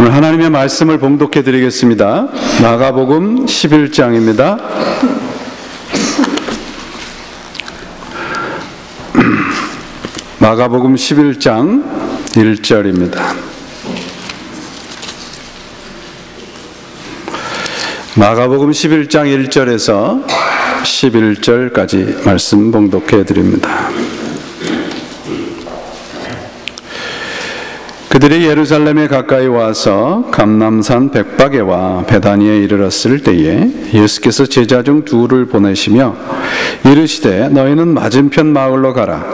오늘 하나님의 말씀을 봉독해 드리겠습니다. 마가복음 11장입니다. 마가복음 11장 1절입니다. 마가복음 11장 1절에서 11절까지 말씀 봉독해 드립니다. 그들이 예루살렘에 가까이 와서 감람산 백박에와 베다니에 이르렀을 때에 예수께서 제자 중 둘을 보내시며 이르시되 너희는 맞은편 마을로 가라.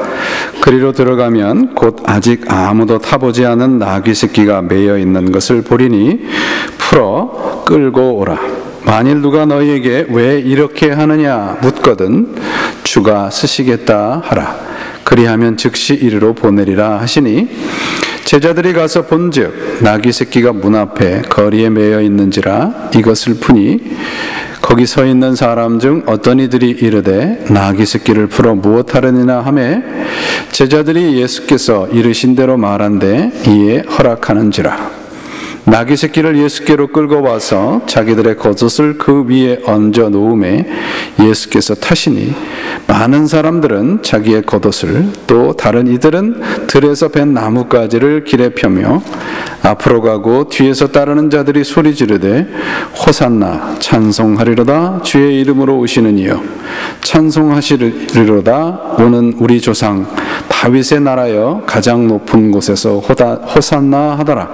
그리로 들어가면 곧 아직 아무도 타보지 않은 나귀 새끼가 매여 있는 것을 보리니 풀어 끌고 오라. 만일 누가 너희에게 왜 이렇게 하느냐 묻거든 주가 쓰시겠다 하라. 그리하면 즉시 이리로 보내리라 하시니 제자들이 가서 본즉 나귀 새끼가 문 앞에 거리에 매여 있는지라 이것을 푸니 거기 서 있는 사람 중 어떤 이들이 이르되 나귀 새끼를 풀어 무엇하려니나 하매 제자들이 예수께서 이르신 대로 말한대 이에 허락하는지라. 나귀 새끼를 예수께로 끌고 와서 자기들의 겉옷을 그 위에 얹어 놓음에 예수께서 타시니 많은 사람들은 자기의 겉옷을 또 다른 이들은 들에서 벤 나뭇가지를 길에 펴며 앞으로 가고 뒤에서 따르는 자들이 소리 지르되 호산나 찬송하리로다 주의 이름으로 오시는 이여 찬송하시리로다 오는 우리 조상 다윗의 나라여 가장 높은 곳에서 호산나 하더라.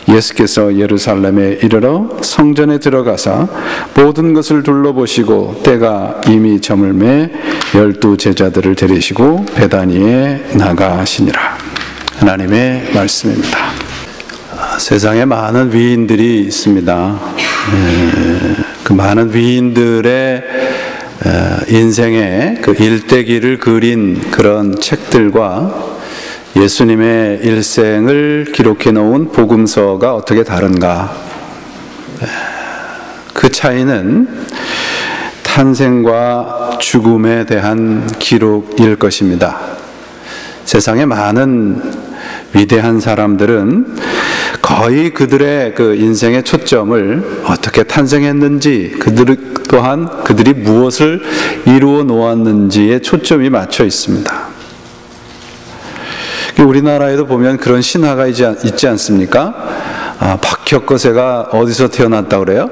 예수께서 예루살렘에 이르러 성전에 들어가사 모든 것을 둘러보시고 때가 이미 저물매 12 제자들을 데리시고 베다니에 나가시니라. 하나님의 말씀입니다. 세상에 많은 위인들이 있습니다. 그 많은 위인들의 인생의 그 일대기를 그린 그런 책들과 예수님의 일생을 기록해 놓은 복음서가 어떻게 다른가? 그 차이는 탄생과 죽음에 대한 기록일 것입니다. 세상에 많은 위대한 사람들은 거의 그들의 그 인생의 초점을 어떻게 탄생했는지, 그들이 무엇을 이루어 놓았는지에 초점이 맞춰 있습니다. 우리나라에도 보면 그런 신화가 있지 않습니까? 박혁거세가 어디서 태어났다 그래요?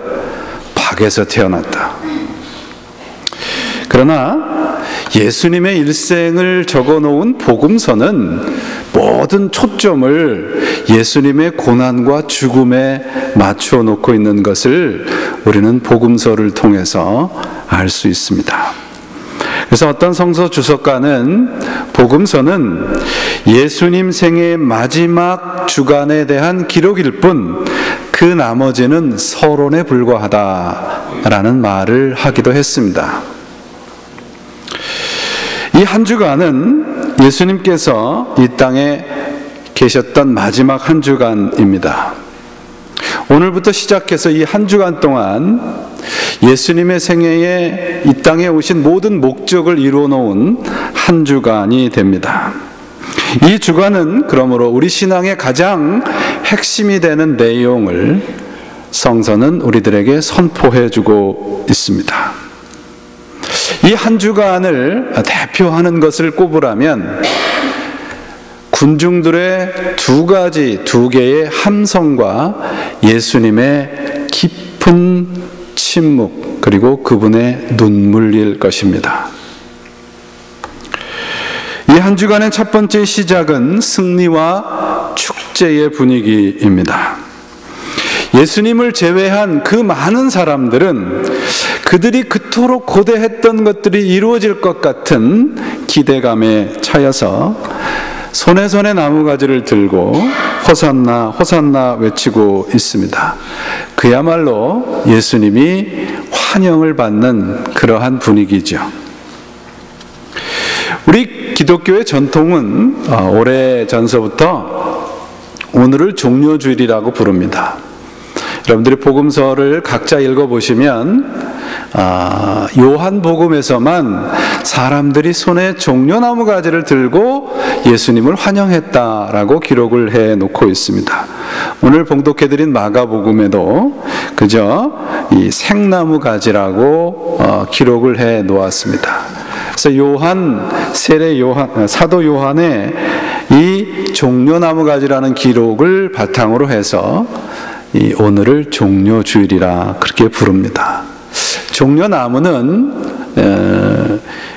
박에서 태어났다. 그러나 예수님의 일생을 적어놓은 복음서는 모든 초점을 예수님의 고난과 죽음에 맞춰 놓고 있는 것을 우리는 복음서를 통해서 알 수 있습니다. 그래서 어떤 성서 주석가는 복음서는 예수님 생애의 마지막 주간에 대한 기록일 뿐 그 나머지는 서론에 불과하다라는 말을 하기도 했습니다. 이 한 주간은 예수님께서 이 땅에 계셨던 마지막 한 주간입니다. 오늘부터 시작해서 이 한 주간 동안 예수님의 생애에 이 땅에 오신 모든 목적을 이루어 놓은 한 주간이 됩니다. 이 주간은 그러므로 우리 신앙의 가장 핵심이 되는 내용을 성서는 우리들에게 선포해 주고 있습니다. 이 한 주간을 대표하는 것을 꼽으라면 군중들의 두 개의 함성과 예수님의 깊은 침묵 그리고 그분의 눈물일 것입니다. 이 한 주간의 첫 번째 시작은 승리와 축제의 분위기입니다. 예수님을 제외한 그 많은 사람들은 그들이 그토록 고대했던 것들이 이루어질 것 같은 기대감에 차여서 손에 나무가지를 들고 호산나 호산나 외치고 있습니다. 그야말로 예수님이 환영을 받는 그러한 분위기죠. 우리 기독교의 전통은 오래전서부터 오늘을 종려주일이라고 부릅니다. 여러분들이 복음서를 각자 읽어보시면 요한복음에서만 사람들이 손에 종려나무 가지를 들고 예수님을 환영했다라고 기록을 해놓고 있습니다. 오늘 봉독해드린 마가복음에도 그저 이 생나무 가지라고 기록을 해 놓았습니다. 그래서 사도 요한의 이 종려나무 가지라는 기록을 바탕으로 해서 이 오늘을 종려주일이라 그렇게 부릅니다. 종려나무는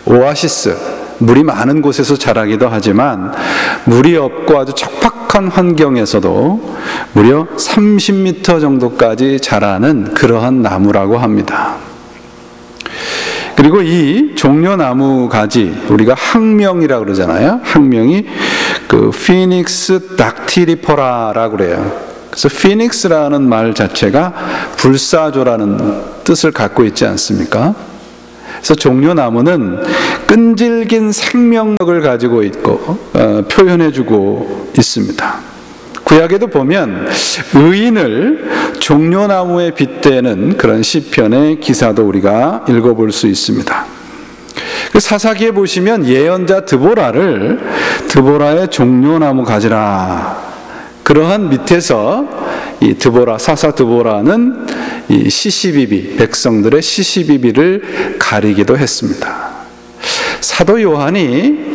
오아시스, 물이 많은 곳에서 자라기도 하지만 물이 없고 아주 척박한 환경에서도 무려 30m 정도까지 자라는 그러한 나무라고 합니다. 그리고 이 종려나무 가지, 우리가 학명이라고 그러잖아요. 학명이 그 피닉스 닥티리퍼라라고 그래요. 그래서 피닉스라는 말 자체가 불사조라는 뜻을 갖고 있지 않습니까? 그래서 종려나무는 끈질긴 생명력을 가지고 있고 표현해주고 있습니다. 구약에도 보면 의인을 종려나무에 빗대는 그런 시편의 기사도 우리가 읽어볼 수 있습니다. 그 사사기에 보시면 예언자 드보라의 종려나무 가지라, 그러한 밑에서 이 사사 드보라는 이 시시비비, 백성들의 시시비비를 가리기도 했습니다. 사도 요한이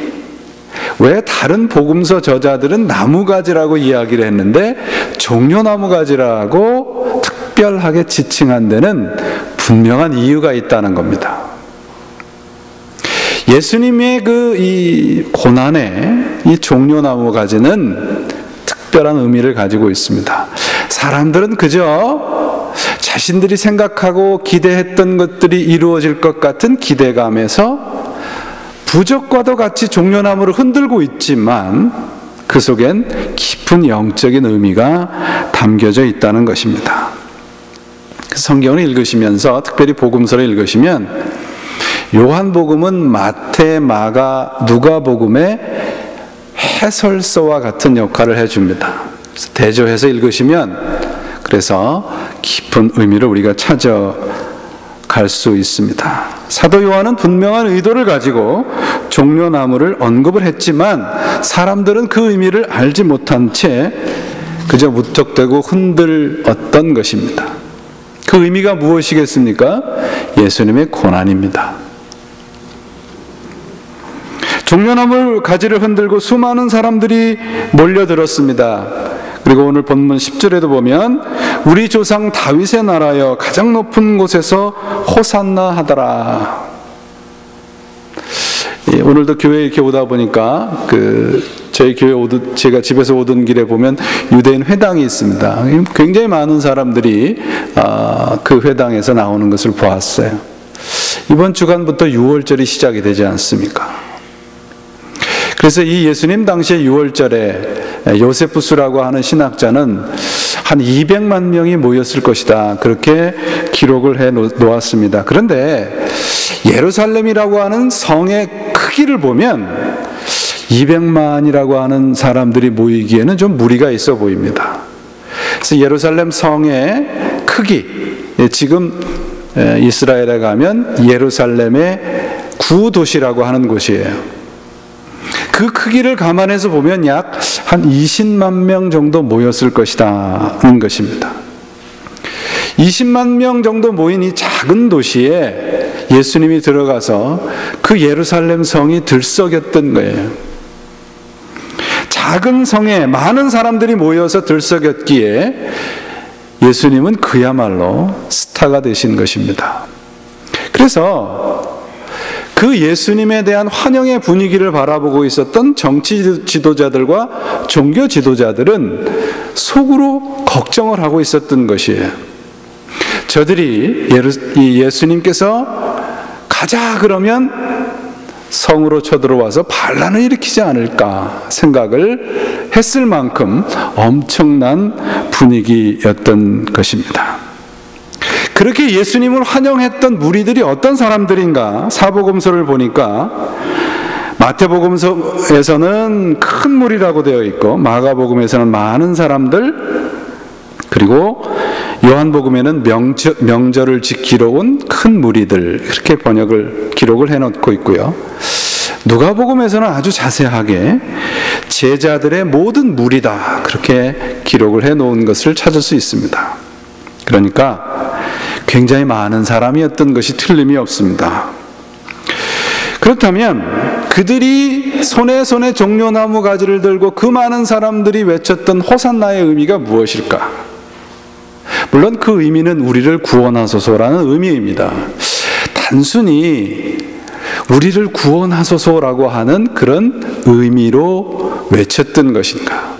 왜 다른 복음서 저자들은 나무가지라고 이야기를 했는데 종려나무가지라고 특별하게 지칭한 데는 분명한 이유가 있다는 겁니다. 예수님의 이 고난에 이 종려나무가지는 특별한 의미를 가지고 있습니다. 사람들은 그저 자신들이 생각하고 기대했던 것들이 이루어질 것 같은 기대감에서 부적과도 같이 종려나무를 흔들고 있지만 그 속엔 깊은 영적인 의미가 담겨져 있다는 것입니다. 성경을 읽으시면서, 특별히 복음서를 읽으시면 요한복음은 마태, 마가, 누가복음의 해설서와 같은 역할을 해줍니다. 대조해서 읽으시면 그래서 깊은 의미를 우리가 찾아갈 수 있습니다. 사도 요한은 분명한 의도를 가지고 종려나무를 언급을 했지만 사람들은 그 의미를 알지 못한 채 그저 무턱대고 흔들었던 것입니다. 그 의미가 무엇이겠습니까? 예수님의 고난입니다. 종려나무 가지를 흔들고 수많은 사람들이 몰려들었습니다. 그리고 오늘 본문 10절에도 보면 우리 조상 다윗의 나라여 가장 높은 곳에서 호산나 하더라. 오늘도 교회에 이렇게 오다 보니까 저희 교회 제가 집에서 오던 길에 보면 유대인 회당이 있습니다. 굉장히 많은 사람들이 그 회당에서 나오는 것을 보았어요. 이번 주간부터 6월절이 시작이 되지 않습니까? 그래서 이 예수님 당시의 6월절에 요세푸스라고 하는 신학자는 한 200만 명이 모였을 것이다, 그렇게 기록을 해 놓았습니다. 그런데 예루살렘이라고 하는 성의 크기를 보면 200만이라고 하는 사람들이 모이기에는 좀 무리가 있어 보입니다. 그래서 예루살렘 성의 크기, 지금 이스라엘에 가면 예루살렘의 구도시라고 하는 곳이에요. 그 크기를 감안해서 보면 약 한 20만 명 정도 모였을 것이라는 것입니다. 20만 명 정도 모인 이 작은 도시에 예수님이 들어가서 그 예루살렘 성이 들썩였던 거예요. 작은 성에 많은 사람들이 모여서 들썩였기에 예수님은 그야말로 스타가 되신 것입니다. 그래서 그 예수님에 대한 환영의 분위기를 바라보고 있었던 정치 지도자들과 종교 지도자들은 속으로 걱정을 하고 있었던 것이에요. 저들이 예수님께서 가자 그러면 성으로 쳐들어와서 반란을 일으키지 않을까 생각을 했을 만큼 엄청난 분위기였던 것입니다. 그렇게 예수님을 환영했던 무리들이 어떤 사람들인가? 사복음서를 보니까 마태복음서에서는 큰 무리라고 되어 있고 마가복음에서는 많은 사람들, 그리고 요한복음에는 명절을 지키러 온 큰 무리들, 그렇게 기록을 해놓고 있고요. 누가복음에서는 아주 자세하게 제자들의 모든 무리다, 그렇게 기록을 해놓은 것을 찾을 수 있습니다. 그러니까 굉장히 많은 사람이었던 것이 틀림이 없습니다. 그렇다면 그들이 손에 종려나무 가지를 들고 그 많은 사람들이 외쳤던 호산나의 의미가 무엇일까? 물론 그 의미는 우리를 구원하소서라는 의미입니다. 단순히 우리를 구원하소서라고 하는 그런 의미로 외쳤던 것인가?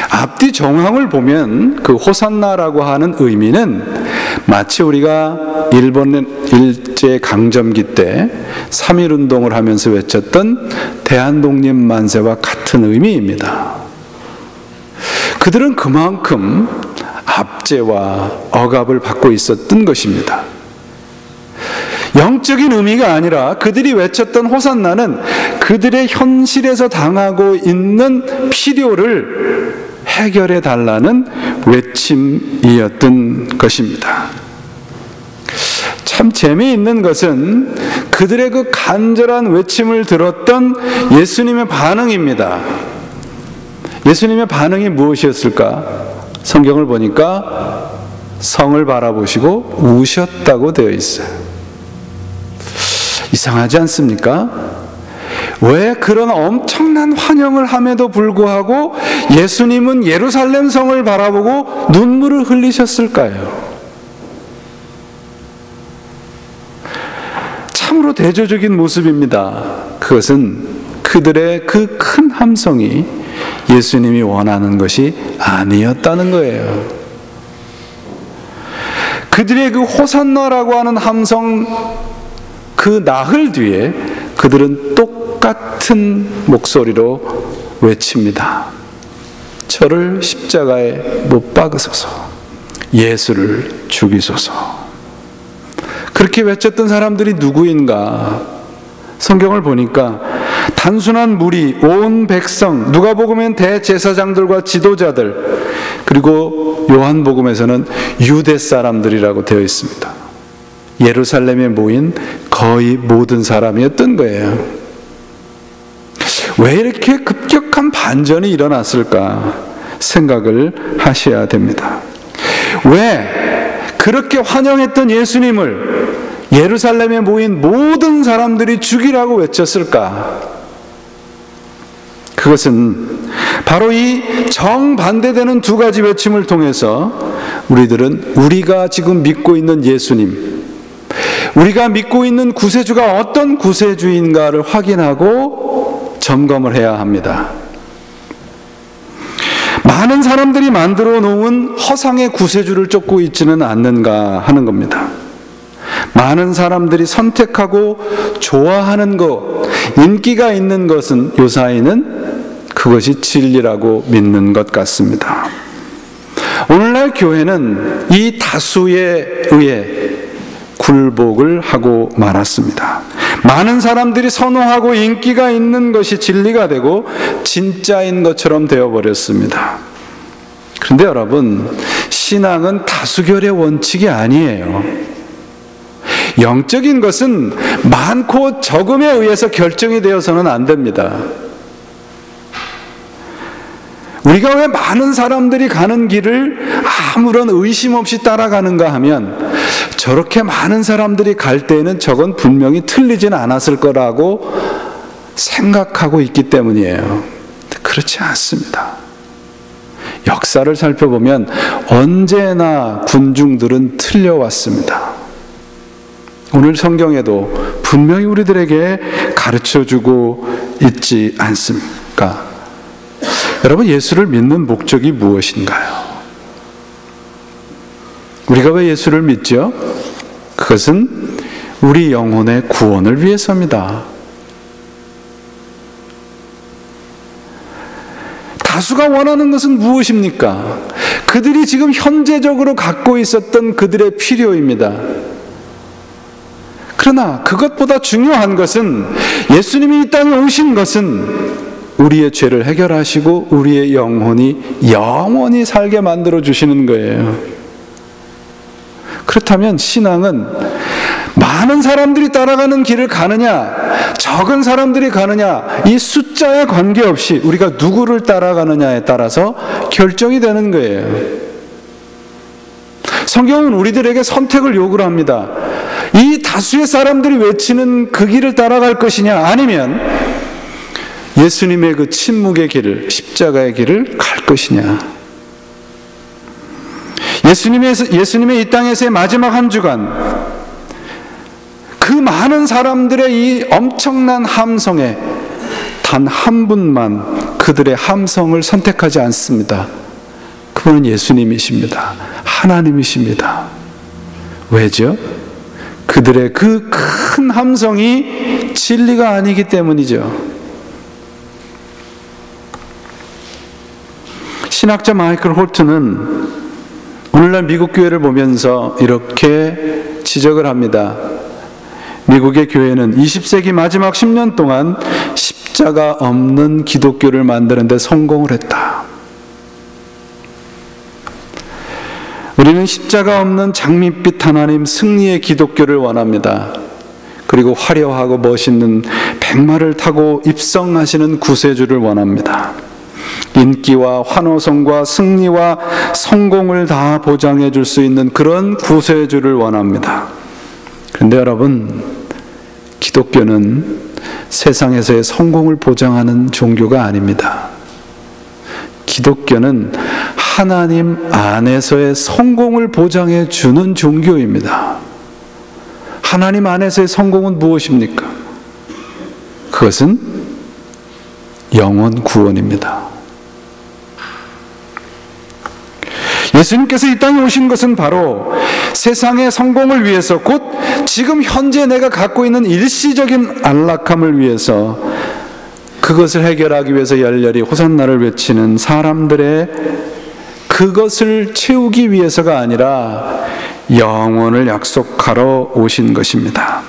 앞뒤 정황을 보면 그 호산나라고 하는 의미는 마치 우리가 일본 일제 강점기 때 3.1운동을 하면서 외쳤던 대한독립 만세와 같은 의미입니다. 그들은 그만큼 압제와 억압을 받고 있었던 것입니다. 영적인 의미가 아니라 그들이 외쳤던 호산나는 그들의 현실에서 당하고 있는 필요를 해결해 달라는 외침이었던 것입니다. 참 재미있는 것은 그들의 그 간절한 외침을 들었던 예수님의 반응입니다. 예수님의 반응이 무엇이었을까? 성경을 보니까 성을 바라보시고 우셨다고 되어 있어요. 이상하지 않습니까? 왜 그런 엄청난 환영을 함에도 불구하고 예수님은 예루살렘 성을 바라보고 눈물을 흘리셨을까요? 참으로 대조적인 모습입니다. 그것은 그들의 그 큰 함성이 예수님이 원하는 것이 아니었다는 거예요. 그들의 그 호산나라고 하는 함성, 그 나흘 뒤에 그들은 똑같은 목소리로 외칩니다. 저를 십자가에 못 박으소서, 예수를 죽이소서. 그렇게 외쳤던 사람들이 누구인가? 성경을 보니까 단순한 무리, 온 백성, 누가복음엔 대제사장들과 지도자들, 그리고 요한복음에서는 유대 사람들이라고 되어 있습니다. 예루살렘에 모인 거의 모든 사람이었던 거예요. 왜 이렇게 급격한 반전이 일어났을까 생각을 하셔야 됩니다. 왜 그렇게 환영했던 예수님을 예루살렘에 모인 모든 사람들이 죽이라고 외쳤을까? 그것은 바로 이 정반대되는 두 가지 외침을 통해서 우리들은 우리가 지금 믿고 있는 예수님, 우리가 믿고 있는 구세주가 어떤 구세주인가를 확인하고 점검을 해야 합니다. 많은 사람들이 만들어 놓은 허상의 구세주를 쫓고 있지는 않는가 하는 겁니다. 많은 사람들이 선택하고 좋아하는 것, 인기가 있는 것은 요사이는 그것이 진리라고 믿는 것 같습니다. 오늘날 교회는 이 다수에 의해 굴복을 하고 말았습니다. 많은 사람들이 선호하고 인기가 있는 것이 진리가 되고 진짜인 것처럼 되어버렸습니다. 그런데 여러분, 신앙은 다수결의 원칙이 아니에요. 영적인 것은 많고 적음에 의해서 결정이 되어서는 안 됩니다. 우리가 왜 많은 사람들이 가는 길을 아무런 의심 없이 따라가는가 하면 저렇게 많은 사람들이 갈 때에는 저건 분명히 틀리진 않았을 거라고 생각하고 있기 때문이에요. 그렇지 않습니다. 역사를 살펴보면 언제나 군중들은 틀려왔습니다. 오늘 성경에도 분명히 우리들에게 가르쳐주고 있지 않습니까? 여러분, 예수를 믿는 목적이 무엇인가요? 우리가 왜 예수를 믿죠? 그것은 우리 영혼의 구원을 위해서입니다. 다수가 원하는 것은 무엇입니까? 그들이 지금 현재적으로 갖고 있었던 그들의 필요입니다. 그러나 그것보다 중요한 것은 예수님이 이 땅에 오신 것은 우리의 죄를 해결하시고 우리의 영혼이 영원히 살게 만들어 주시는 거예요. 그렇다면 신앙은 많은 사람들이 따라가는 길을 가느냐, 적은 사람들이 가느냐, 이 숫자에 관계없이 우리가 누구를 따라가느냐에 따라서 결정이 되는 거예요. 성경은 우리들에게 선택을 요구를 합니다. 이 다수의 사람들이 외치는 그 길을 따라갈 것이냐, 아니면 예수님의 그 침묵의 길을, 십자가의 길을 갈 것이냐. 예수님의 이 땅에서의 마지막 한 주간, 그 많은 사람들의 이 엄청난 함성에 단 한 분만 그들의 함성을 선택하지 않습니다. 그분은 예수님이십니다. 하나님이십니다. 왜죠? 그들의 그 큰 함성이 진리가 아니기 때문이죠. 신학자 마이클 홀트는 오늘날 미국 교회를 보면서 이렇게 지적을 합니다. 미국의 교회는 20세기 마지막 10년 동안 십자가 없는 기독교를 만드는 데 성공을 했다. 우리는 십자가 없는 장밋빛 하나님 승리의 기독교를 원합니다. 그리고 화려하고 멋있는 백마를 타고 입성하시는 구세주를 원합니다. 인기와 환호성과 승리와 성공을 다 보장해 줄 수 있는 그런 구세주를 원합니다. 그런데 여러분, 기독교는 세상에서의 성공을 보장하는 종교가 아닙니다. 기독교는 하나님 안에서의 성공을 보장해 주는 종교입니다. 하나님 안에서의 성공은 무엇입니까? 그것은 영원 구원입니다. 예수님께서 이 땅에 오신 것은 바로 세상의 성공을 위해서, 곧 지금 현재 내가 갖고 있는 일시적인 안락함을 위해서, 그것을 해결하기 위해서 열렬히 호산나를 외치는 사람들의 그것을 채우기 위해서가 아니라 영원을 약속하러 오신 것입니다.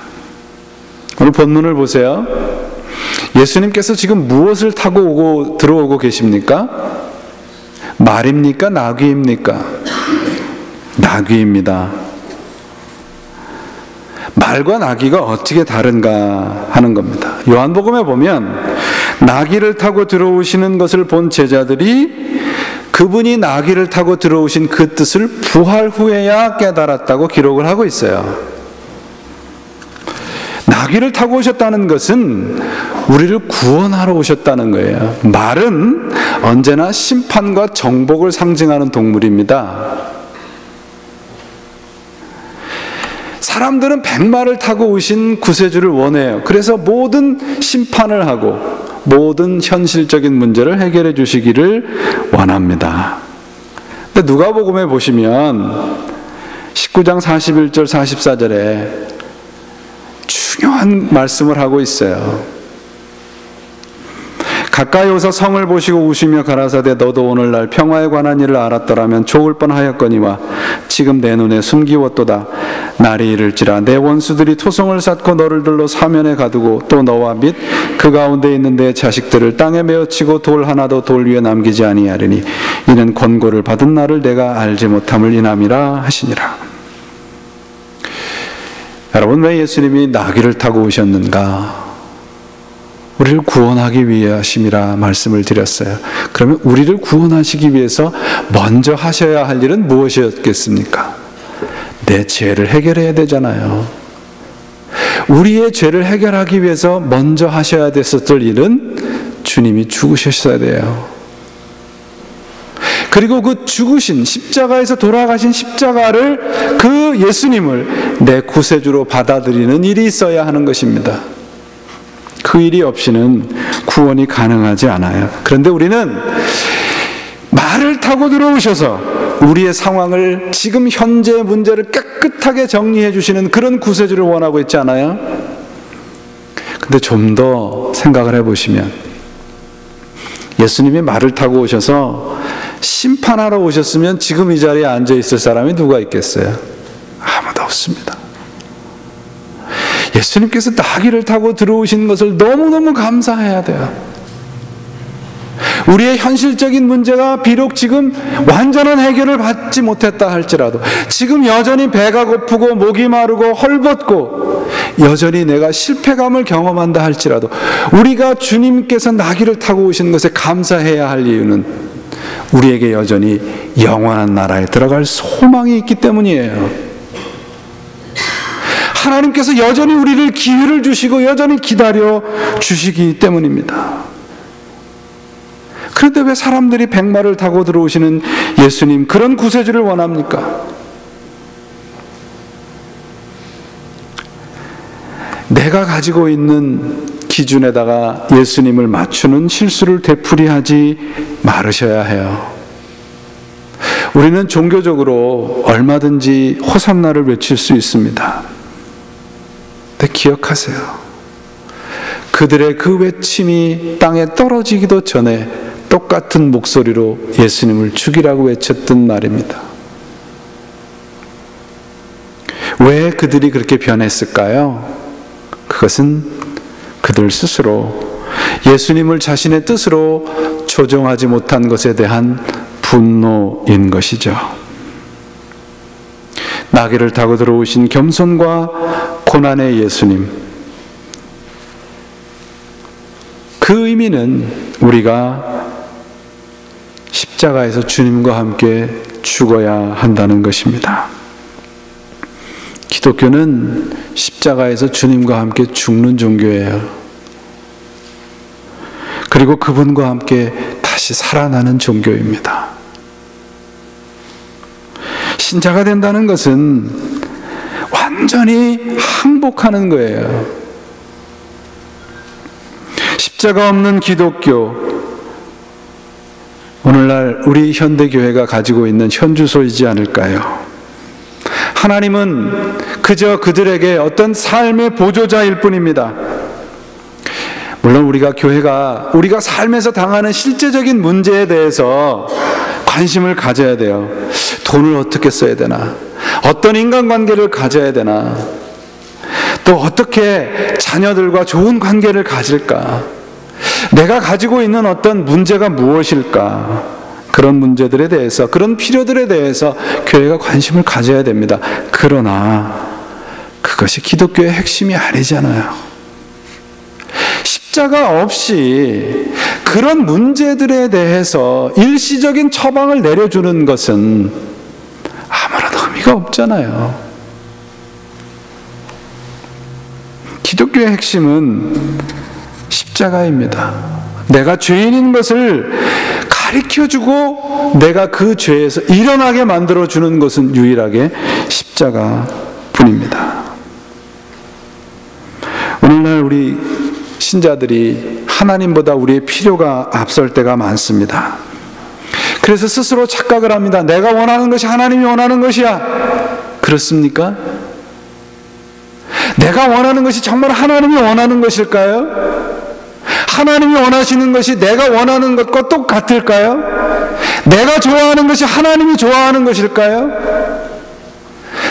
오늘 본문을 보세요. 예수님께서 지금 무엇을 타고 들어오고 계십니까? 말입니까? 나귀입니까? 나귀입니다. 말과 나귀가 어떻게 다른가 하는 겁니다. 요한복음에 보면 나귀를 타고 들어오시는 것을 본 제자들이 그분이 나귀를 타고 들어오신 그 뜻을 부활 후에야 깨달았다고 기록을 하고 있어요. 나귀를 타고 오셨다는 것은 우리를 구원하러 오셨다는 거예요. 말은 언제나 심판과 정복을 상징하는 동물입니다. 사람들은 백마를 타고 오신 구세주를 원해요. 그래서 모든 심판을 하고 모든 현실적인 문제를 해결해 주시기를 원합니다. 근데 누가복음에 보시면 19장 41절 44절에 중요한 말씀을 하고 있어요. 가까이 오서 성을 보시고 우시며 가라사대 너도 오늘날 평화에 관한 일을 알았더라면 좋을 뻔하였거니와 지금 내 눈에 숨기웠도다. 날이 이를지라 내 원수들이 토성을 쌓고 너를 들러 사면에 가두고 또 너와 및 그 가운데 있는 내 자식들을 땅에 메어치고 돌 하나도 돌 위에 남기지 아니하리니 이는 권고를 받은 나를 내가 알지 못함을 인함이라 하시니라. 여러분, 왜 예수님이 나귀를 타고 오셨는가? 우리를 구원하기 위하심이라 말씀을 드렸어요. 그러면 우리를 구원하시기 위해서 먼저 하셔야 할 일은 무엇이었겠습니까? 내 죄를 해결해야 되잖아요. 우리의 죄를 해결하기 위해서 먼저 하셔야 됐었을 일은 주님이 죽으셨어야 돼요. 그리고 그 죽으신 십자가에서 돌아가신 십자가를, 그 예수님을 내 구세주로 받아들이는 일이 있어야 하는 것입니다. 그 일이 없이는 구원이 가능하지 않아요. 그런데 우리는 말을 타고 들어오셔서 우리의 상황을, 지금 현재의 문제를 깨끗하게 정리해 주시는 그런 구세주를 원하고 있지 않아요? 근데 좀 더 생각을 해보시면 예수님이 말을 타고 오셔서 심판하러 오셨으면 지금 이 자리에 앉아 있을 사람이 누가 있겠어요? 아무도 없습니다. 예수님께서 나귀를 타고 들어오신 것을 너무너무 감사해야 돼요. 우리의 현실적인 문제가 비록 지금 완전한 해결을 받지 못했다 할지라도, 지금 여전히 배가 고프고 목이 마르고 헐벗고 여전히 내가 실패감을 경험한다 할지라도, 우리가 주님께서 나귀를 타고 오신 것에 감사해야 할 이유는 우리에게 여전히 영원한 나라에 들어갈 소망이 있기 때문이에요. 하나님께서 여전히 우리를 기회를 주시고 여전히 기다려 주시기 때문입니다. 그런데 왜 사람들이 백마를 타고 들어오시는 예수님, 그런 구세주를 원합니까? 내가 가지고 있는 기준에다가 예수님을 맞추는 실수를 되풀이하지 말으셔야 해요. 우리는 종교적으로 얼마든지 호산나를 외칠 수 있습니다. 근데 기억하세요. 그들의 그 외침이 땅에 떨어지기도 전에 똑같은 목소리로 예수님을 죽이라고 외쳤던 말입니다. 왜 그들이 그렇게 변했을까요? 그것은 그들 스스로 예수님을 자신의 뜻으로 조정하지 못한 것에 대한 분노인 것이죠. 나귀를 타고 들어오신 겸손과 고난의 예수님, 그 의미는 우리가 십자가에서 주님과 함께 죽어야 한다는 것입니다. 기독교는 십자가에서 주님과 함께 죽는 종교예요. 그리고 그분과 함께 다시 살아나는 종교입니다. 신자가 된다는 것은 완전히 항복하는 거예요. 십자가 없는 기독교, 오늘날 우리 현대교회가 가지고 있는 현주소이지 않을까요? 하나님은 그저 그들에게 어떤 삶의 보조자일 뿐입니다. 물론 우리가 교회가 우리가 삶에서 당하는 실제적인 문제에 대해서 관심을 가져야 돼요. 돈을 어떻게 써야 되나? 어떤 인간관계를 가져야 되나? 또 어떻게 자녀들과 좋은 관계를 가질까? 내가 가지고 있는 어떤 문제가 무엇일까? 그런 문제들에 대해서, 그런 필요들에 대해서 교회가 관심을 가져야 됩니다. 그러나 그것이 기독교의 핵심이 아니잖아요. 십자가 없이 그런 문제들에 대해서 일시적인 처방을 내려주는 것은 아무런 의미가 없잖아요. 기독교의 핵심은 십자가입니다. 내가 죄인인 것을 가르쳐주고 내가 그 죄에서 일어나게 만들어주는 것은 유일하게 십자가뿐입니다. 오늘날 우리 신자들이 하나님보다 우리의 필요가 앞설 때가 많습니다. 그래서 스스로 착각을 합니다. 내가 원하는 것이 하나님이 원하는 것이야. 그렇습니까? 내가 원하는 것이 정말 하나님이 원하는 것일까요? 하나님이 원하시는 것이 내가 원하는 것과 똑같을까요? 내가 좋아하는 것이 하나님이 좋아하는 것일까요?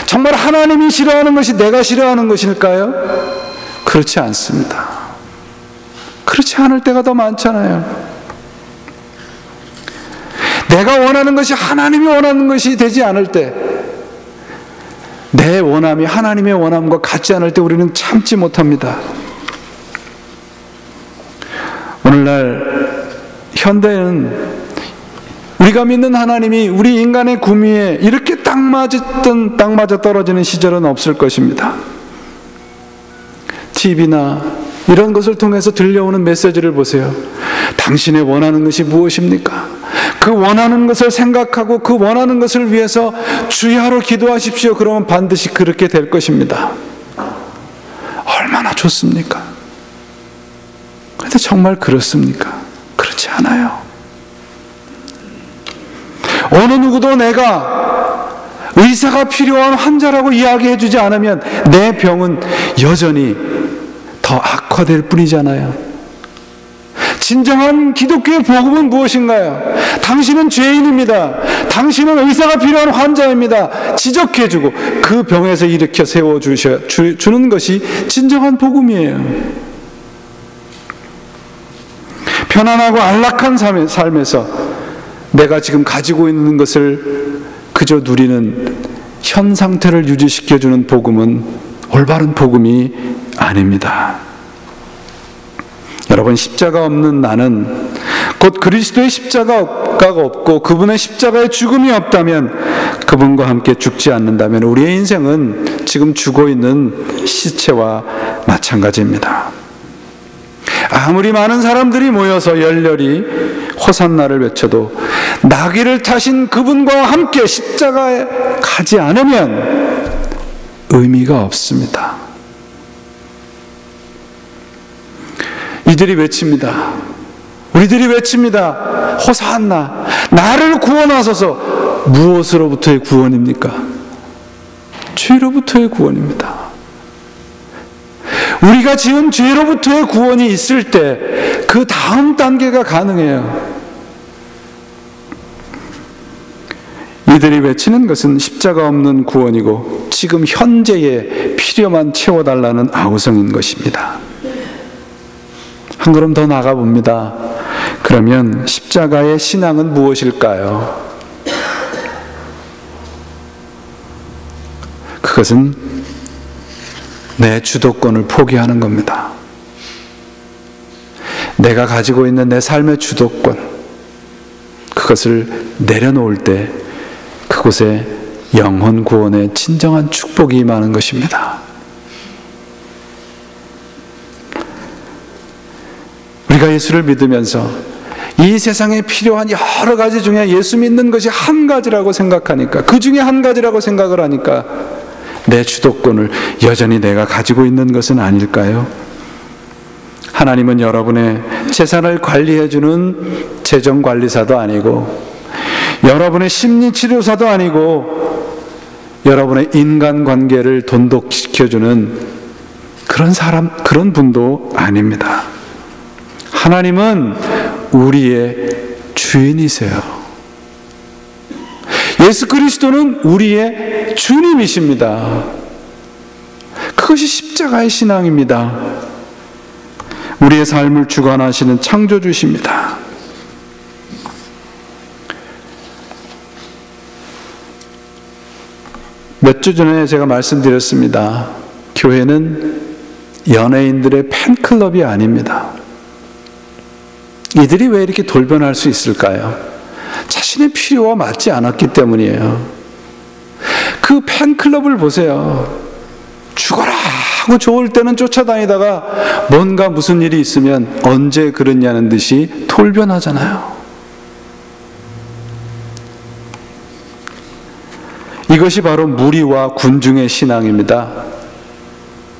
정말 하나님이 싫어하는 것이 내가 싫어하는 것일까요? 그렇지 않습니다. 그렇지 않을 때가 더 많잖아요. 내가 원하는 것이 하나님이 원하는 것이 되지 않을 때, 내 원함이 하나님의 원함과 같지 않을 때 우리는 참지 못합니다. 오늘날 현대는 우리가 믿는 하나님이 우리 인간의 구미에 이렇게 딱 맞아 떨어지는 시절은 없을 것입니다. TV나 이런 것을 통해서 들려오는 메시지를 보세요. 당신의 원하는 것이 무엇입니까? 그 원하는 것을 생각하고 그 원하는 것을 위해서 주야로 기도하십시오. 그러면 반드시 그렇게 될 것입니다. 얼마나 좋습니까? 그런데 정말 그렇습니까? 그렇지 않아요. 어느 누구도 내가 의사가 필요한 환자라고 이야기해 주지 않으면 내 병은 여전히 더 악화될 뿐이잖아요. 진정한 기독교의 복음은 무엇인가요? 당신은 죄인입니다. 당신은 의사가 필요한 환자입니다. 지적해주고 그 병에서 일으켜 세워주는 것이 진정한 복음이에요. 편안하고 안락한 삶에서 내가 지금 가지고 있는 것을 그저 누리는 현 상태를 유지시켜주는 복음은 올바른 복음이 아닙니다. 여러분, 십자가 없는 나는, 곧 그리스도의 십자가가 없고 그분의 십자가의 죽음이 없다면, 그분과 함께 죽지 않는다면 우리의 인생은 지금 죽어 있는 시체와 마찬가지입니다. 아무리 많은 사람들이 모여서 열렬히 호산나를 외쳐도 나귀를 타신 그분과 함께 십자가에 가지 않으면 의미가 없습니다. 이들이 외칩니다. 우리들이 외칩니다. 호산나, 나를 구원하소서. 무엇으로부터의 구원입니까? 죄로부터의 구원입니다. 우리가 지은 죄로부터의 구원이 있을 때 그 다음 단계가 가능해요. 이들이 외치는 것은 십자가 없는 구원이고 지금 현재의 필요만 채워달라는 아우성인 것입니다. 한 걸음 더 나가봅니다. 그러면 십자가의 신앙은 무엇일까요? 그것은 내 주도권을 포기하는 겁니다. 내가 가지고 있는 내 삶의 주도권, 그것을 내려놓을 때 그곳에 영혼 구원의 진정한 축복이 임하는 것입니다. 우리가 예수를 믿으면서 이 세상에 필요한 여러 가지 중에 예수 믿는 것이 한 가지라고 생각하니까, 그 중에 한 가지라고 생각을 하니까 내 주도권을 여전히 내가 가지고 있는 것은 아닐까요? 하나님은 여러분의 재산을 관리해주는 재정관리사도 아니고, 여러분의 심리치료사도 아니고, 여러분의 인간관계를 돈독시켜주는 그런 사람, 그런 분도 아닙니다. 하나님은 우리의 주인이세요. 예수 그리스도는 우리의 주님이십니다. 그것이 십자가의 신앙입니다. 우리의 삶을 주관하시는 창조주십니다. 몇 주 전에 제가 말씀드렸습니다. 교회는 연예인들의 팬클럽이 아닙니다. 이들이 왜 이렇게 돌변할 수 있을까요? 자신의 필요와 맞지 않았기 때문이에요. 그 팬클럽을 보세요. 죽어라 하고 좋을 때는 쫓아다니다가 뭔가 무슨 일이 있으면 언제 그랬냐는 듯이 돌변하잖아요. 이것이 바로 무리와 군중의 신앙입니다.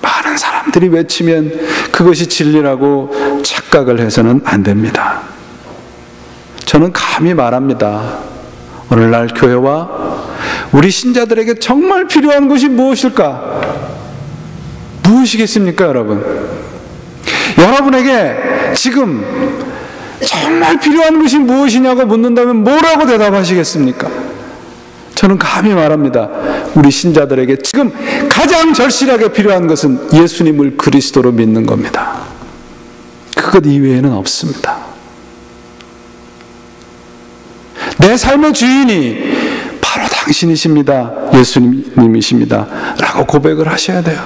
많은 사람들이 외치면 그것이 진리라고 착각을 해서는 안 됩니다. 저는 감히 말합니다. 오늘날 교회와 우리 신자들에게 정말 필요한 것이 무엇일까? 무엇이겠습니까, 여러분? 여러분에게 지금 정말 필요한 것이 무엇이냐고 묻는다면 뭐라고 대답하시겠습니까? 저는 감히 말합니다. 우리 신자들에게 지금 가장 절실하게 필요한 것은 예수님을 그리스도로 믿는 겁니다. 그것 이외에는 없습니다. 내 삶의 주인이 바로 당신이십니다. 예수님이십니다. 라고 고백을 하셔야 돼요.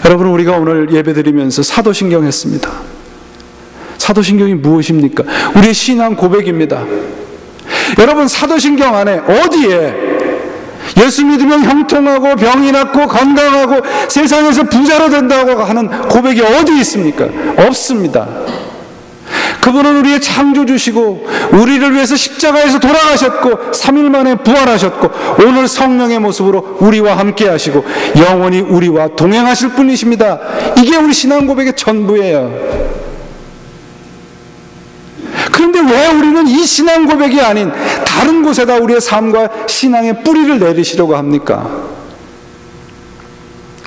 여러분, 우리가 오늘 예배드리면서 사도신경 했습니다. 사도신경이 무엇입니까? 우리의 신앙 고백입니다. 여러분, 사도신경 안에 어디에 예수 믿으면 형통하고 병이 낫고 건강하고 세상에서 부자로 된다고 하는 고백이 어디 있습니까? 없습니다. 그분은 우리의 창조주시고 우리를 위해서 십자가에서 돌아가셨고 3일 만에 부활하셨고 오늘 성령의 모습으로 우리와 함께 하시고 영원히 우리와 동행하실 분이십니다. 이게 우리 신앙 고백의 전부예요. 그런데 왜 우리는 이 신앙 고백이 아닌 다른 곳에다 우리의 삶과 신앙의 뿌리를 내리시려고 합니까?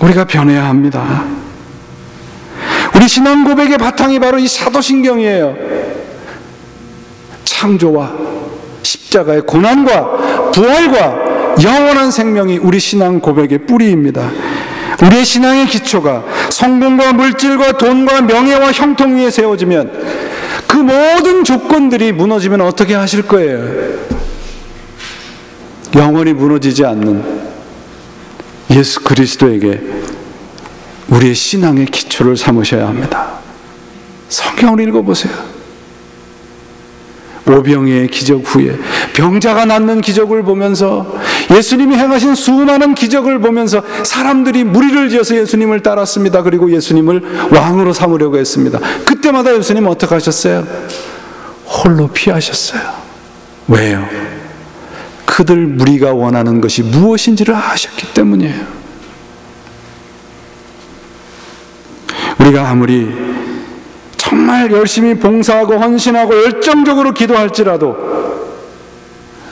우리가 변해야 합니다. 우리 신앙 고백의 바탕이 바로 이 사도신경이에요. 창조와 십자가의 고난과 부활과 영원한 생명이 우리 신앙 고백의 뿌리입니다. 우리의 신앙의 기초가 성공과 물질과 돈과 명예와 형통 위에 세워지면 그 모든 조건들이 무너지면 어떻게 하실 거예요? 영원히 무너지지 않는 예수 그리스도에게 우리의 신앙의 기초를 삼으셔야 합니다. 성경을 읽어보세요. 오병이의 기적 후에 병자가 낫는 기적을 보면서, 예수님이 행하신 수많은 기적을 보면서 사람들이 무리를 지어서 예수님을 따랐습니다. 그리고 예수님을 왕으로 삼으려고 했습니다. 그때마다 예수님은 어떻게 하셨어요? 홀로 피하셨어요. 왜요? 그들 무리가 원하는 것이 무엇인지를 아셨기 때문이에요. 우리가 아무리 정말 열심히 봉사하고 헌신하고 열정적으로 기도할지라도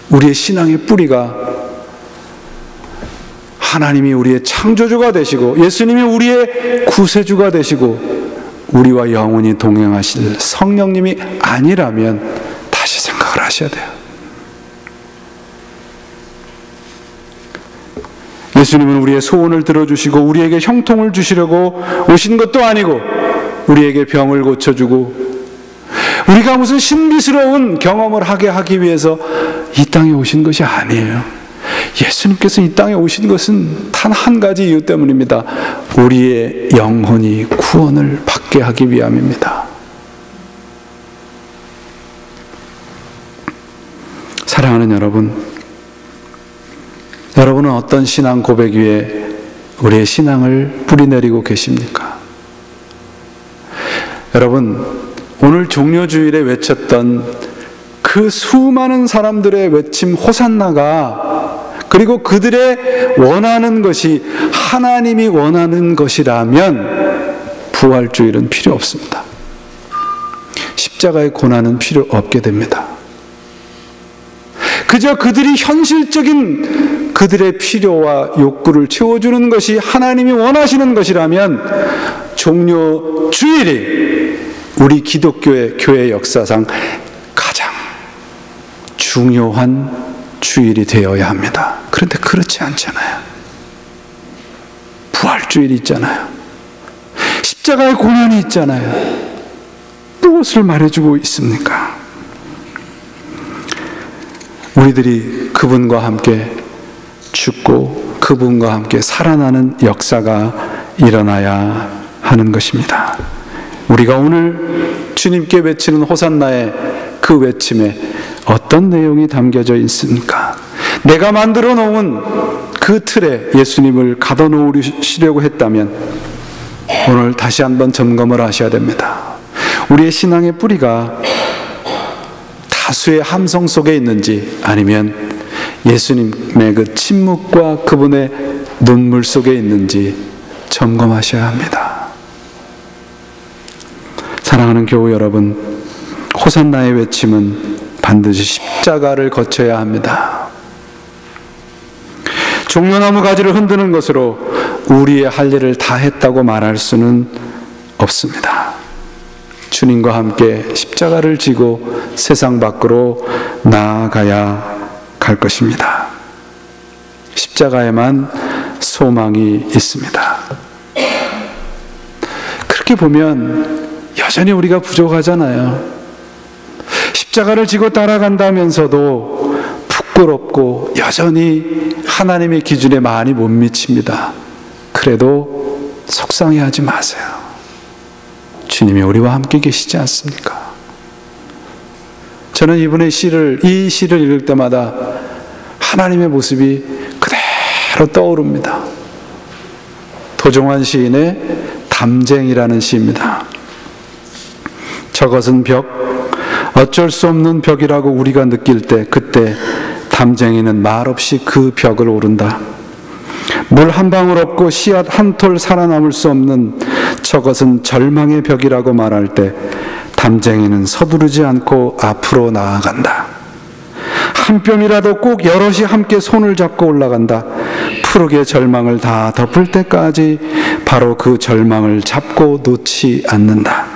우리의 신앙의 뿌리가 하나님이 우리의 창조주가 되시고 예수님이 우리의 구세주가 되시고 우리와 영원히 동행하실 성령님이 아니라면 다시 생각을 하셔야 돼요. 예수님은 우리의 소원을 들어주시고 우리에게 형통을 주시려고 오신 것도 아니고, 우리에게 병을 고쳐주고 우리가 무슨 신비스러운 경험을 하기 위해서 이 땅에 오신 것이 아니에요. 예수님께서 이 땅에 오신 것은 단 한 가지 이유 때문입니다. 우리의 영혼이 구원을 받게 하기 위함입니다. 사랑하는 여러분, 여러분은 어떤 신앙 고백 위에 우리의 신앙을 뿌리내리고 계십니까? 여러분, 오늘 종려주일에 외쳤던 그 수많은 사람들의 외침 호산나가, 그리고 그들의 원하는 것이 하나님이 원하는 것이라면 부활주일은 필요 없습니다. 십자가의 고난은 필요 없게 됩니다. 그저 그들이 현실적인 그들의 필요와 욕구를 채워주는 것이 하나님이 원하시는 것이라면 종려주일이 우리 기독교의 교회 역사상 가장 중요한 주일이 되어야 합니다. 그런데 그렇지 않잖아요. 부활주일이 있잖아요. 십자가의 고난이 있잖아요. 무엇을 말해주고 있습니까? 우리들이 그분과 함께 죽고 그분과 함께 살아나는 역사가 일어나야 하는 것입니다. 우리가 오늘 주님께 외치는 호산나의 그 외침에 어떤 내용이 담겨져 있습니까? 내가 만들어 놓은 그 틀에 예수님을 가둬 놓으시려고 했다면 오늘 다시 한번 점검을 하셔야 됩니다. 우리의 신앙의 뿌리가 다수의 함성 속에 있는지, 아니면 예수님의 그 침묵과 그분의 눈물 속에 있는지 점검하셔야 합니다. 사랑하는 교우 여러분, 호산나의 외침은 반드시 십자가를 거쳐야 합니다. 종려나무 가지를 흔드는 것으로 우리의 할 일을 다 했다고 말할 수는 없습니다. 주님과 함께 십자가를 지고 세상 밖으로 나아가야 갈 것입니다. 십자가에만 소망이 있습니다. 그렇게 보면 여전히 우리가 부족하잖아요. 십자가를 지고 따라간다면서도 부끄럽고 여전히 하나님의 기준에 많이 못 미칩니다. 그래도 속상해하지 마세요. 주님이 우리와 함께 계시지 않습니까? 저는 이 시를 읽을 때마다 하나님의 모습이 그대로 떠오릅니다. 도종환 시인의 담쟁이라는 시입니다. 저것은 벽, 어쩔 수 없는 벽이라고 우리가 느낄 때, 그때 담쟁이는 말없이 그 벽을 오른다. 물 한 방울 없고 씨앗 한 톨 살아남을 수 없는 저것은 절망의 벽이라고 말할 때 담쟁이는 서두르지 않고 앞으로 나아간다. 한 뼘이라도 꼭 여럿이 함께 손을 잡고 올라간다. 푸르게 절망을 다 덮을 때까지 바로 그 절망을 잡고 놓지 않는다.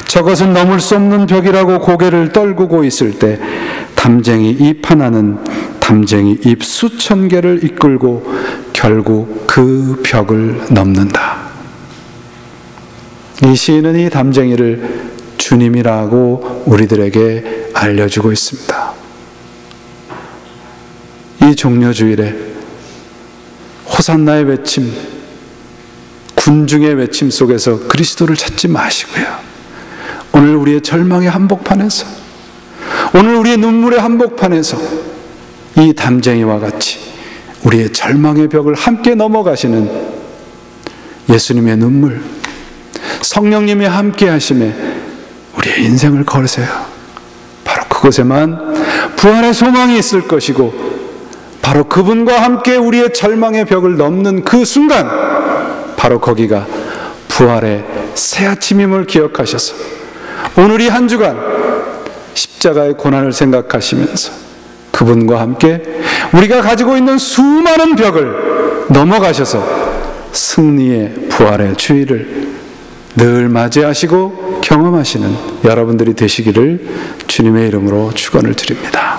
저것은 넘을 수 없는 벽이라고 고개를 떨구고 있을 때 담쟁이 잎 하나는 담쟁이 잎 수천 개를 이끌고 결국 그 벽을 넘는다. 이 시인은 이 담쟁이를 주님이라고 우리들에게 알려주고 있습니다. 이 종려주일에 호산나의 외침, 군중의 외침 속에서 그리스도를 찾지 마시고요, 오늘 우리의 절망의 한복판에서, 오늘 우리의 눈물의 한복판에서 이 담쟁이와 같이 우리의 절망의 벽을 함께 넘어가시는 예수님의 눈물, 성령님이 함께 하심에 우리의 인생을 걸으세요. 바로 그곳에만 부활의 소망이 있을 것이고, 바로 그분과 함께 우리의 절망의 벽을 넘는 그 순간, 바로 거기가 부활의 새 아침임을 기억하셔서 오늘 이 한 주간 십자가의 고난을 생각하시면서 그분과 함께 우리가 가지고 있는 수많은 벽을 넘어가셔서 승리의 부활의 주일을 늘 맞이하시고 경험하시는 여러분들이 되시기를 주님의 이름으로 축원을 드립니다.